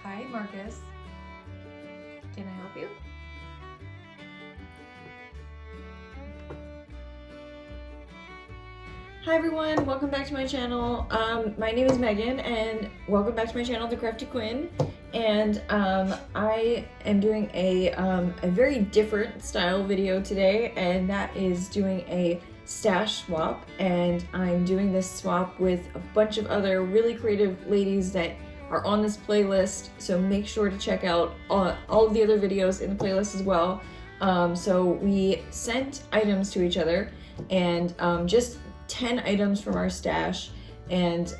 Hi, Marcus. Can I help you? Hi everyone, welcome back to my channel. My name is Megan and welcome back to my channel, The Crafty Quinn. And I am doing a very different style video today, and that is doing a stash swap. And I'm doing this swap with a bunch of other really creative ladies that are on this playlist, so make sure to check out all of the other videos in the playlist as well. So we sent items to each other, and just 10 items from our stash, and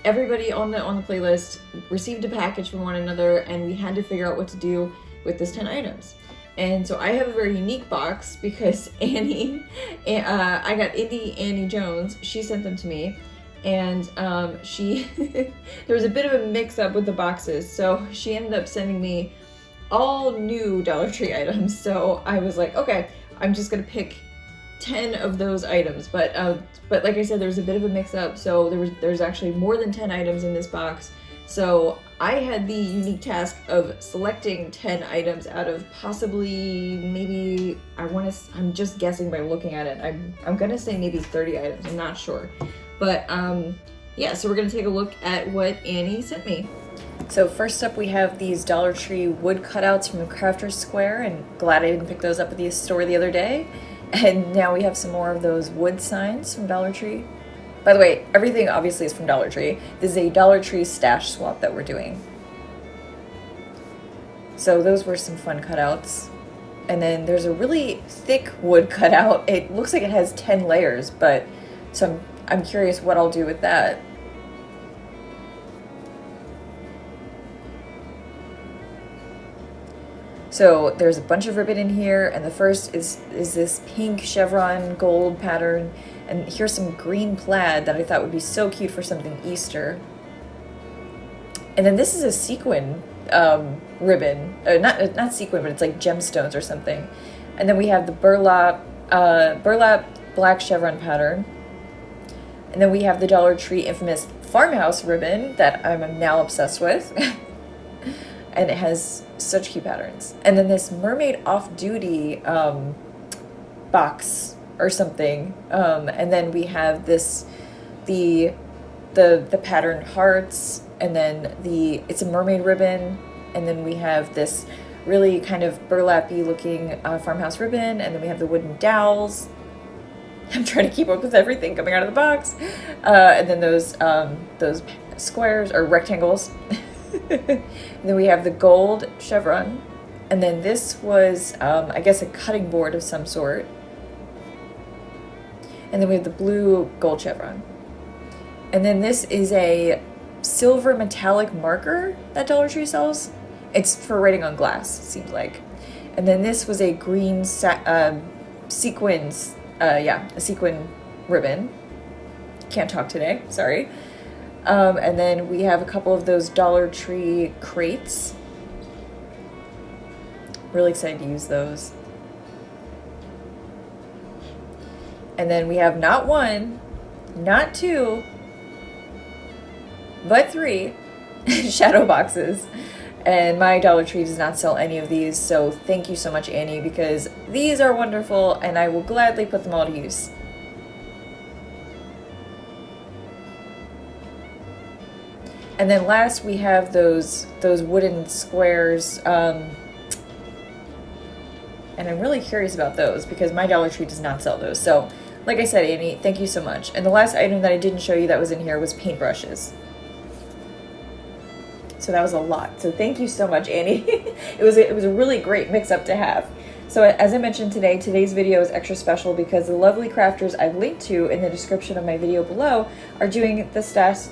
everybody on the playlist received a package from one another, and we had to figure out what to do with this 10 items. And so I have a very unique box because Annie, I got Annie Jones, she sent them to me, and there was a bit of a mix-up with the boxes, so she ended up sending me all new Dollar Tree items. So I was like, okay, I'm just gonna pick 10 of those items, but like I said, there's a bit of a mix-up, so there's actually more than 10 items in this box. So I had the unique task of selecting 10 items out of possibly, maybe, I'm just guessing by looking at it, I'm gonna say maybe 30 items, I'm not sure. But yeah, so we're gonna take a look at what Annie sent me. So first up, we have these Dollar Tree wood cutouts from the Crafter's Square, and glad I didn't pick those up at the store the other day. And now we have some more of those wood signs from Dollar Tree. By the way, everything obviously is from Dollar Tree. This is a Dollar Tree stash swap that we're doing. So those were some fun cutouts. And then there's a really thick wood cutout. It looks like it has 10 layers, but so I'm curious what I'll do with that. So there's a bunch of ribbon in here, and the first is this pink chevron gold pattern, and here's some green plaid that I thought would be so cute for something Easter. And then this is a sequin ribbon, not sequin, but it's like gemstones or something. And then we have the burlap black chevron pattern. And then we have the Dollar Tree infamous Farmhouse ribbon that I'm now obsessed with. And it has such cute patterns. And then this mermaid off-duty box or something. And then we have the pattern hearts, and then it's a mermaid ribbon, and then we have this really kind of burlappy looking farmhouse ribbon, and then we have the wooden dowels. I'm trying to keep up with everything coming out of the box. And then those squares or rectangles. And then we have the gold chevron, and then this was I guess a cutting board of some sort, and then we have the blue gold chevron, and then this is a silver metallic marker that Dollar Tree sells. It's for writing on glass, it seems like. And then this was a green sequins, a sequin ribbon. Can't talk today, sorry. And then we have a couple of those Dollar Tree crates. Really excited to use those. And then we have not one, not two, but 3 shadow boxes. And my Dollar Tree does not sell any of these, so thank you so much, Annie, because these are wonderful and I will gladly put them all to use. And then last we have those wooden squares, and I'm really curious about those because my Dollar Tree does not sell those. So, like I said, Annie, thank you so much. And the last item that I didn't show you that was in here was paintbrushes. So that was a lot. So thank you so much, Annie. It was a really great mix-up to have. So as I mentioned today, today's video is extra special because the lovely crafters I've linked to in the description of my video below are doing the stash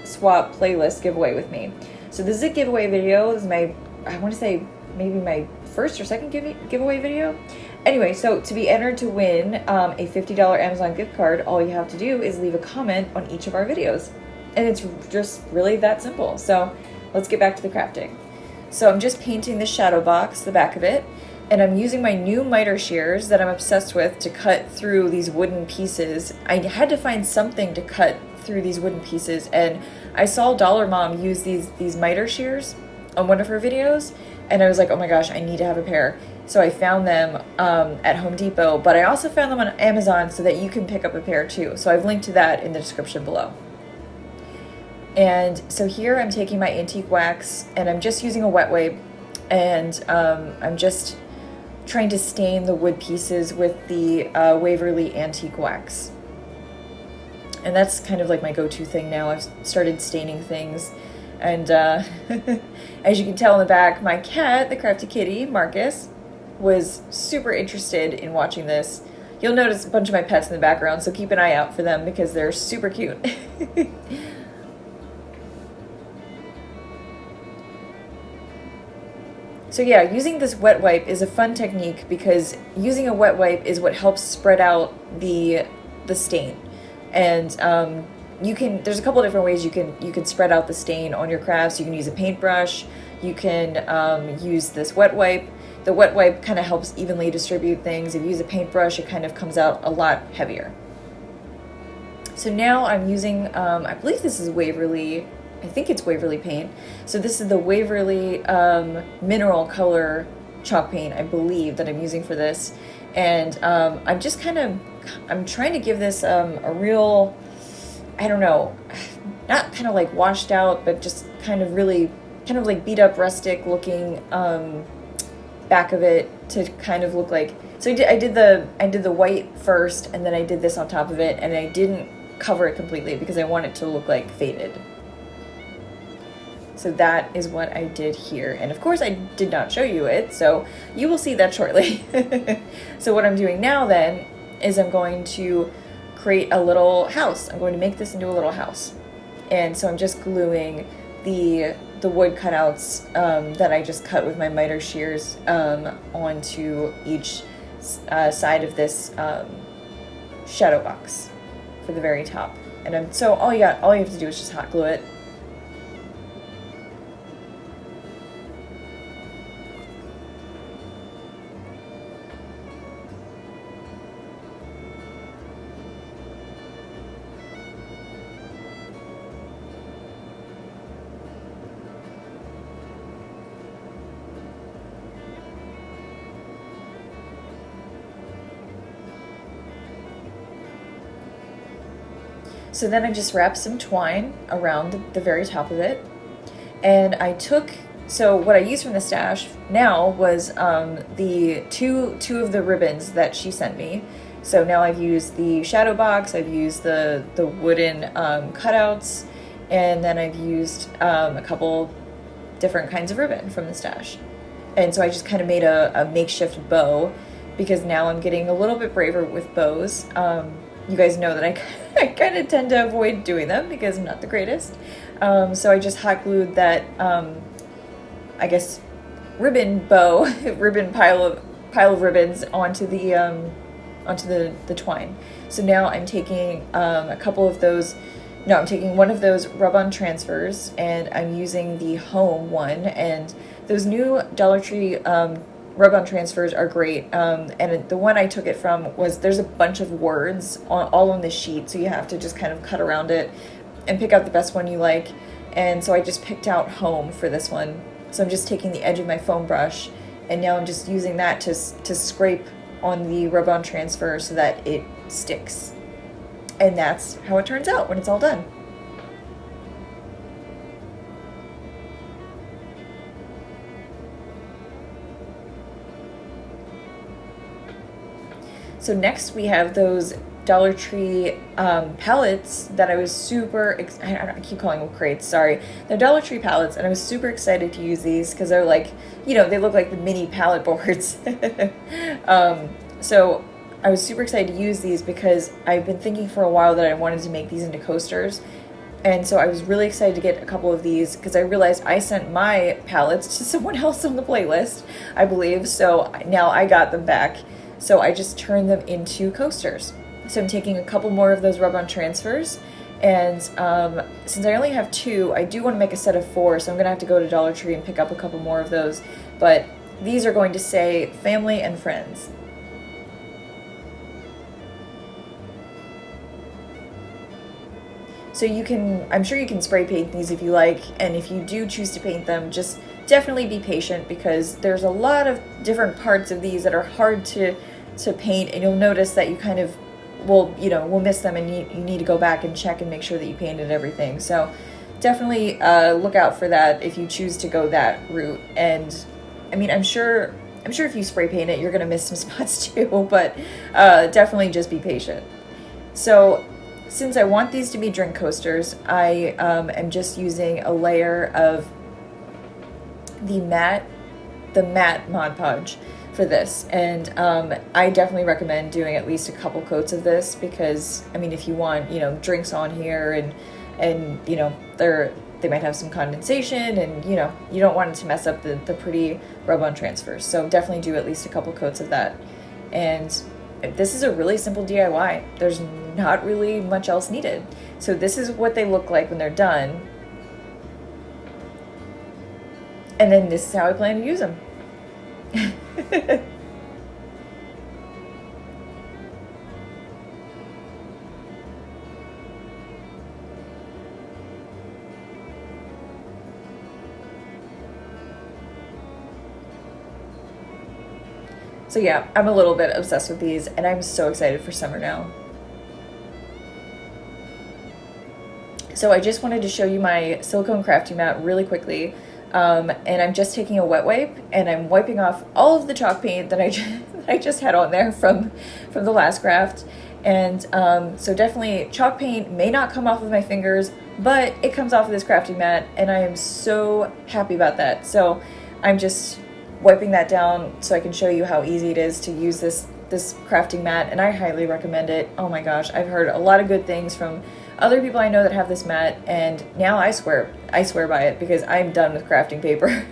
swap playlist giveaway with me. So this is a giveaway video. This is I want to say maybe my first or second giveaway video. Anyway, so to be entered to win a $50 Amazon gift card, all you have to do is leave a comment on each of our videos. And it's just really that simple. So let's get back to the crafting. So I'm just painting the shadow box, the back of it. And I'm using my new miter shears that I'm obsessed with to cut through these wooden pieces. I had to find something to cut through these wooden pieces, and I saw Dollar Mom use these miter shears on one of her videos, and I was like, oh my gosh, I need to have a pair. So I found them at Home Depot, but I also found them on Amazon so that you can pick up a pair too. So I've linked to that in the description below. And so here I'm taking my antique wax, and I'm just using a wet wipe, and I'm just trying to stain the wood pieces with the Waverly antique wax. And that's kind of like my go-to thing now. I've started staining things. And as you can tell in the back, my cat, the crafty kitty, Marcus, was super interested in watching this. You'll notice a bunch of my pets in the background, so keep an eye out for them because they're super cute. So yeah, using this wet wipe is a fun technique because using a wet wipe is what helps spread out the stain. And there's a couple different ways you can spread out the stain on your crafts. You can use a paintbrush, you can use this wet wipe. The wet wipe kind of helps evenly distribute things. If you use a paintbrush, it kind of comes out a lot heavier. So now I'm using, I believe this is Waverly, I think it's Waverly paint. So this is the Waverly mineral color chalk paint, I believe, that I'm using for this. And I'm just I'm trying to give this a real, I don't know, not kind of like washed out, but just kind of like beat up rustic looking back of it to kind of look like, so I did the white first, and then I did this on top of it, and I didn't cover it completely because I want it to look like faded. So that is what I did here. And of course I did not show you it, so you will see that shortly. So what I'm doing now then is I'm going to create a little house. I'm going to make this into a little house. And so I'm just gluing the wood cutouts that I just cut with my miter shears onto each side of this shadow box for the very top. And so all you have to do is just hot glue it. So then I just wrapped some twine around the very top of it. And so what I used from the stash now was the two of the ribbons that she sent me. So now I've used the shadow box, I've used the wooden cutouts, and then I've used a couple different kinds of ribbon from the stash. And so I just kind of made a makeshift bow because now I'm getting a little bit braver with bows. You guys know that I kind of tend to avoid doing them because I'm not the greatest. So I just hot glued that, I guess, ribbon bow, pile of ribbons onto the twine. So now I'm taking I'm taking one of those rub-on transfers, and I'm using the Home one. And those new Dollar Tree rub-on transfers are great, and the one I took it from there's a bunch of words all on the sheet, so you have to just kind of cut around it and pick out the best one you like. And so I just picked out Home for this one. So I'm just taking the edge of my foam brush, and now I'm just using that to scrape on the rub-on transfer so that it sticks. And that's how it turns out when it's all done. So next we have those Dollar Tree palettes that I was super, I keep calling them crates, sorry. They're Dollar Tree palettes, and I was super excited to use these because they're like, they look like the mini palette boards. So I was super excited to use these because I've been thinking for a while that I wanted to make these into coasters. And so I was really excited to get a couple of these because I realized I sent my palettes to someone else on the playlist, I believe. So now I got them back. So I just turned them into coasters. So I'm taking a couple more of those rub-on transfers, and since I only have 2, I do want to make a set of 4, so I'm going to have to go to Dollar Tree and pick up a couple more of those. But these are going to say family and friends. So you can, I'm sure you can spray paint these if you like, and if you do choose to paint them, just definitely be patient, because there's a lot of different parts of these that are hard to paint, and you'll notice that you kind of will miss them, and you need to go back and check and make sure that you painted everything. So definitely look out for that if you choose to go that route. And I mean, I'm sure if you spray paint it, you're gonna miss some spots too, but definitely just be patient. So since I want these to be drink coasters, I am just using a layer of the matte Mod Podge for this, and I definitely recommend doing at least a couple coats of this, because I mean, if you want, you know, drinks on here, and you know, they might have some condensation, and you know, you don't want it to mess up the pretty rub-on transfers. So definitely do at least a couple coats of that. And this is a really simple DIY. There's not really much else needed. So this is what they look like when they're done. And then this is how I plan to use them. So yeah, I'm a little bit obsessed with these, and I'm so excited for summer now. So I just wanted to show you my silicone crafting mat really quickly. And I'm just taking a wet wipe, and I'm wiping off all of the chalk paint that I just had on there from the last craft. And so definitely chalk paint may not come off of my fingers, but it comes off of this crafting mat, and I am so happy about that. So I'm just wiping that down so I can show you how easy it is to use this crafting mat, and I highly recommend it. Oh my gosh, I've heard a lot of good things from other people I know that have this mat, and now I swear by it, because I'm done with crafting paper.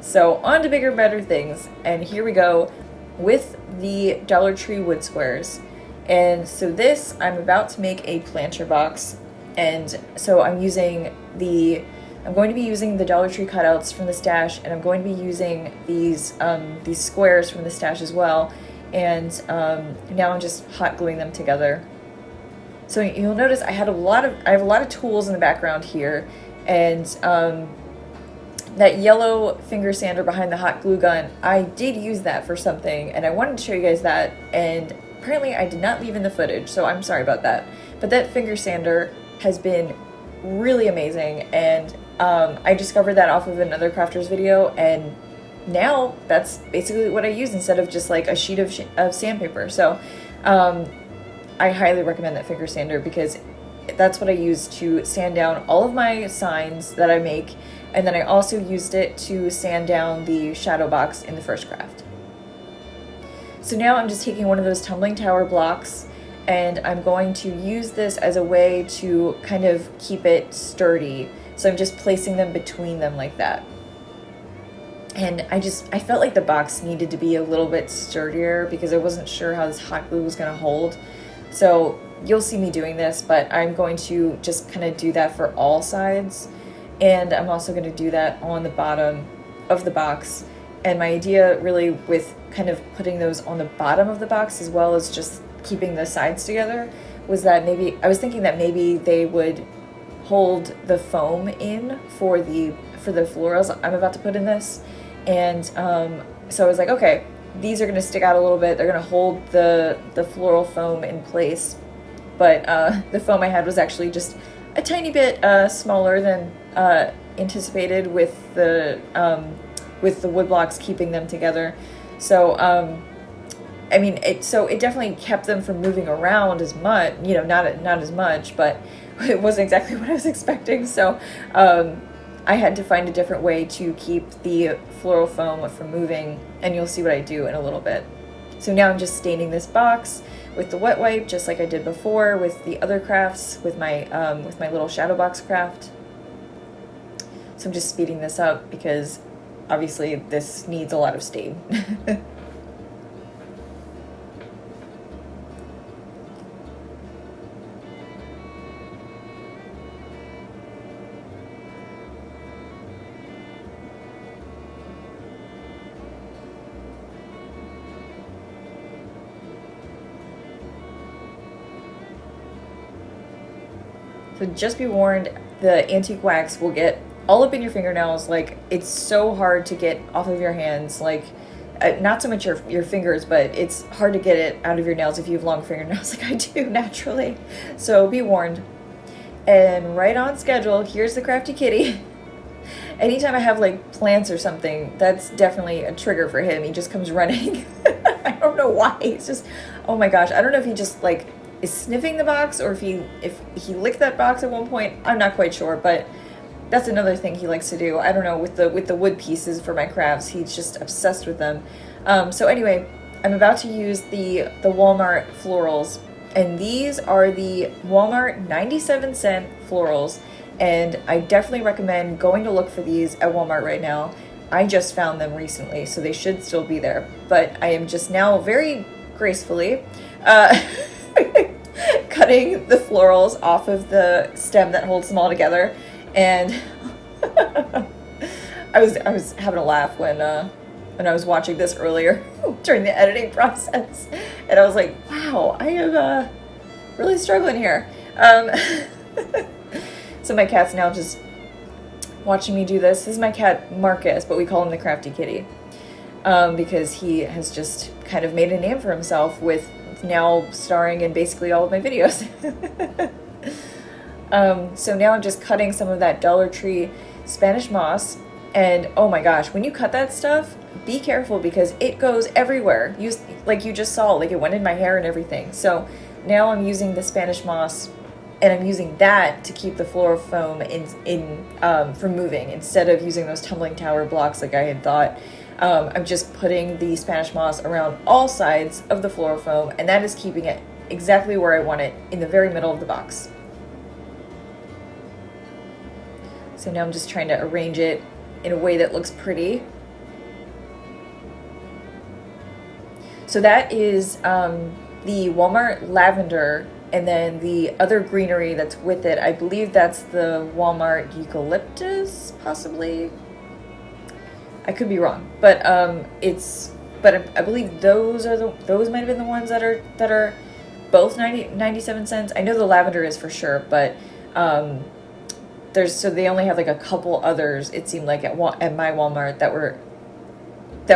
So on to bigger, better things, and here we go with the Dollar Tree wood squares. And so this, I'm about to make a planter box, and so I'm going to be using the Dollar Tree cutouts from the stash, and I'm going to be using these squares from the stash as well. And now I'm just hot gluing them together. So you'll notice I have a lot of tools in the background here, and that yellow finger sander behind the hot glue gun, I did use that for something, and I wanted to show you guys that, and apparently I did not leave in the footage, so I'm sorry about that. But that finger sander has been really amazing, and I discovered that off of another crafter's video, and now that's basically what I use instead of just like a sheet of sandpaper. So I highly recommend that finger sander, because that's what I use to sand down all of my signs that I make, and then I also used it to sand down the shadow box in the first craft. So now I'm just taking one of those tumbling tower blocks, and I'm going to use this as a way to kind of keep it sturdy. So I'm just placing them between them like that. And I felt like the box needed to be a little bit sturdier, because I wasn't sure how this hot glue was going to hold. So you'll see me doing this, but I'm going to just kind of do that for all sides. And I'm also going to do that on the bottom of the box. And my idea really with kind of putting those on the bottom of the box, as well as just keeping the sides together, was that I was thinking that maybe they would hold the foam in for the florals I'm about to put in this. And so I was like, okay, these are going to stick out a little bit. They're going to hold the floral foam in place. But the foam I had was actually just a tiny bit smaller than anticipated, with the wood blocks keeping them together. So I mean, it definitely kept them from moving around as much, you know, not as much, but it wasn't exactly what I was expecting. So I had to find a different way to keep the floral foam from moving, and you'll see what I do in a little bit. So now I'm just staining this box with the wet wipe, just like I did before with the other crafts, with my little shadow box craft. So I'm just speeding this up, because obviously this needs a lot of stain. So just be warned, the antique wax will get all up in your fingernails. Like, it's so hard to get off of your hands. Like, not so much your fingers, but it's hard to get it out of your nails if you have long fingernails like I do naturally. So be warned. And right on schedule, here's the crafty kitty. Anytime I have like plants or something, that's definitely a trigger for him. He just comes running. I don't know why. He's just, oh my gosh. I don't know if he just like is sniffing the box or if he licked that box at one point. I'm not quite sure, but that's another thing he likes to do. I don't know, with the wood pieces for my crafts, he's just obsessed with them. So anyway, I'm about to use the Walmart florals, and these are the Walmart 97-cent florals, and I definitely recommend going to look for these at Walmart right now. I just found them recently, so they should still be there, but I am just now very gracefully cutting the florals off of the stem that holds them all together. And I was having a laugh when I was watching this earlier during the editing process, and I was like, wow, I am really struggling here. So my cat's now just watching me do this. This is my cat Marcus, but we call him the crafty kitty, because he has just kind of made a name for himself with now starring in basically all of my videos. So now I'm just cutting some of that Dollar Tree Spanish moss, and oh my gosh, when you cut that stuff, be careful because it goes everywhere. Like you just saw, like it went in my hair and everything. So now I'm using the Spanish moss, and I'm using that to keep the floral foam from moving instead of using those tumbling tower blocks like I had thought. I'm just putting the Spanish moss around all sides of the floral foam, and that is keeping it exactly where I want it, in the very middle of the box. So now I'm just trying to arrange it in a way that looks pretty. So that is the Walmart lavender, and then the other greenery that's with it, I believe that's the Walmart eucalyptus, possibly. I could be wrong, but I believe those might have been the ones that are both 97 cents. I know the lavender is for sure, but so they only have like a couple others, it seemed like, at my Walmart that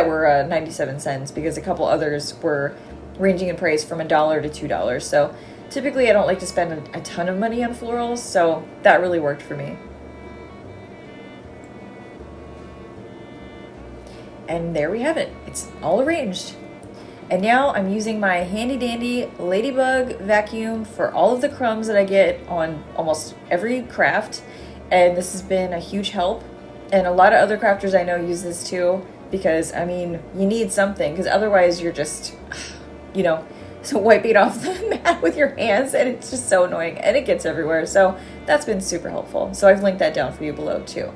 were 97 cents, because a couple others were ranging in price from $1 to $2. So typically I don't like to spend a ton of money on florals, so that really worked for me. And there we have it. It's all arranged. And now I'm using my handy dandy Ladybug vacuum for all of the crumbs that I get on almost every craft. And this has been a huge help. And a lot of other crafters I know use this too, because I mean, you need something, because otherwise you're just, so wiping off the mat with your hands, and it's just so annoying, and it gets everywhere. So that's been super helpful. So I've linked that down for you below too.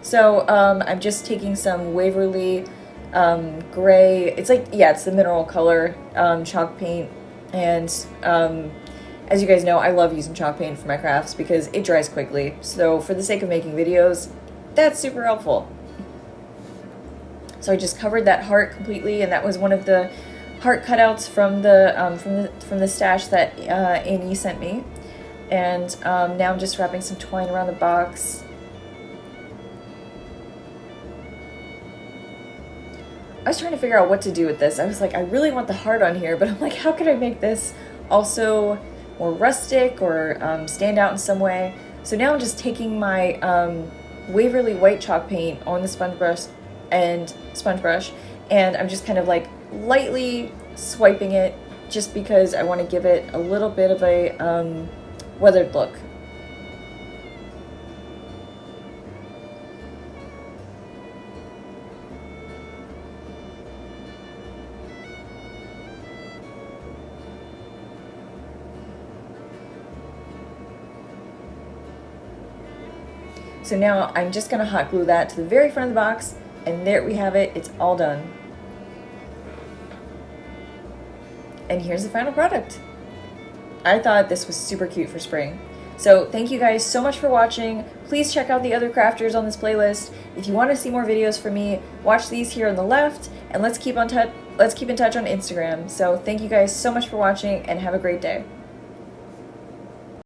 So I'm just taking some Waverly gray, it's the mineral color chalk paint, and as you guys know, I love using chalk paint for my crafts because it dries quickly. So for the sake of making videos, that's super helpful. So I just covered that heart completely, and that was one of the heart cutouts from the stash that Amy sent me. And now I'm just wrapping some twine around the box. I was trying to figure out what to do with this. I was like, I really want the heart on here, but I'm like, how could I make this also more rustic or stand out in some way? So now I'm just taking my Waverly white chalk paint on the sponge brush, and I'm just kind of like lightly swiping it, just because I want to give it a little bit of a weathered look. So now I'm just going to hot glue that to the very front of the box, and there we have it. It's all done. And here's the final product. I thought this was super cute for spring. So thank you guys so much for watching. Please check out the other crafters on this playlist. If you want to see more videos from me, watch these here on the left, and let's keep in touch on Instagram. So thank you guys so much for watching, and have a great day.